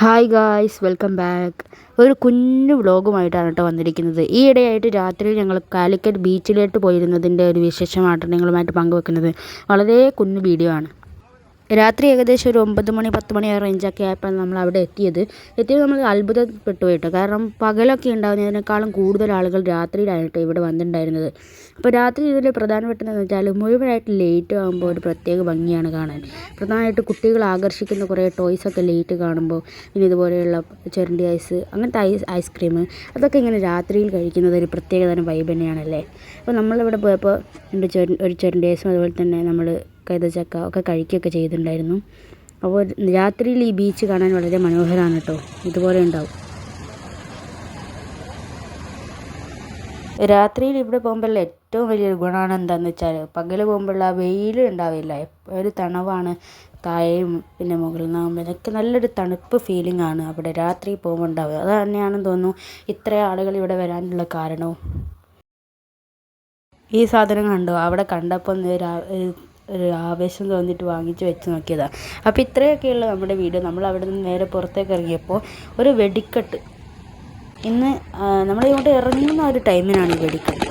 Hi guys, welcome back. ഒരു കുഞ്ഞു വ്ളോഗുമായിട്ടാണ് കേട്ടോ വന്നിരിക്കുന്നത്. ഈയിടെയായിട്ട് രാത്രി ഞങ്ങൾ കാലിക്കറ്റ് ബീച്ചിലോട്ട് പോയിരുന്നതിൻ്റെ ഒരു വിശേഷമായിട്ടാണ് നിങ്ങളുമായിട്ട് പങ്കുവെക്കുന്നത്. വളരെ കുഞ്ഞു വീഡിയോ ആണ്. രാത്രി ഏകദേശം ഒരു 9 മണി 10 മണി ആ റേഞ്ചൊക്കെ ആയപ്പോൾ നമ്മൾ അവിടെ എത്തിയത് നമ്മൾ അത്ഭുതപ്പെട്ടു പോയിട്ടോ. കാരണം പകലൊക്കെ ഉണ്ടാകുന്നതിനേക്കാളും കൂടുതൽ ആളുകൾ രാത്രിയിലായിട്ട് ഇവിടെ വന്നിട്ടുണ്ടായിരുന്നത്. അപ്പോൾ രാത്രി ഇതിൽ പ്രധാനപ്പെട്ടതെന്ന് വെച്ചാൽ മുഴുവനായിട്ട് ലേറ്റ് ആകുമ്പോൾ ഒരു പ്രത്യേക ഭംഗിയാണ് കാണാൻ. പ്രധാനമായിട്ട് കുട്ടികൾ ആകർഷിക്കുന്ന കുറേ ടോയ്സൊക്കെ ലേറ്റ് കാണുമ്പോൾ, പിന്നെ ഇതുപോലെയുള്ള ചെറിയ ഐസ്, അങ്ങനത്തെ ഐസ്ക്രീം, അതൊക്കെ ഇങ്ങനെ രാത്രിയിൽ കഴിക്കുന്നത് ഒരു പ്രത്യേകതരം വൈബ് തന്നെയാണല്ലേ. അപ്പോൾ നമ്മളിവിടെ പോയപ്പോൾ ഒരു ചെറിയ ഐസും അതുപോലെ തന്നെ നമ്മൾ കൈതച്ചക്ക ഒക്കെ കഴിക്കുകയൊക്കെ ചെയ്തിട്ടുണ്ടായിരുന്നു. അപ്പോൾ രാത്രിയിൽ ഈ ബീച്ച് കാണാൻ വളരെ മനോഹരമാണ് കേട്ടോ. ഇതുപോലെ ഉണ്ടാവും. രാത്രിയിൽ ഇവിടെ പോകുമ്പോൾ ഏറ്റവും വലിയൊരു ഗുണമാണ് എന്താണെന്ന് വെച്ചാൽ, പകൽ പോകുമ്പോൾ ആ വെയിൽ ഉണ്ടാവില്ല, ഒരു തണവാണ്. താഴെയും പിന്നെ മുകളിൽ നിന്നാകുമ്പോൾ ഇതൊക്കെ നല്ലൊരു തണുപ്പ് ഫീലിംഗ് ആണ് അവിടെ രാത്രി പോകുമ്പോൾ ഉണ്ടാവുക. അത് തന്നെയാണെന്ന് തോന്നുന്നു ഇത്ര ആളുകൾ ഇവിടെ വരാനുള്ള കാരണവും. ഈ സാധനം കണ്ടോ, അവിടെ കണ്ടപ്പോൾ ഒരു ആവേശം തോന്നിയിട്ട് വാങ്ങിച്ച് വെച്ച് നോക്കിയതാണ്. അപ്പോൾ ഇത്രയൊക്കെയുള്ള നമ്മുടെ വീഡിയോ. നമ്മൾ അവിടെ നിന്ന് നേരെ പുറത്തേക്ക് ഇറങ്ങിയപ്പോൾ ഒരു വെടിക്കെട്ട്, ഇന്ന് നമ്മളിങ്ങോട്ട് ഇറങ്ങുന്ന ഒരു ടൈമിനാണ് ഈ വെടിക്കെട്ട്.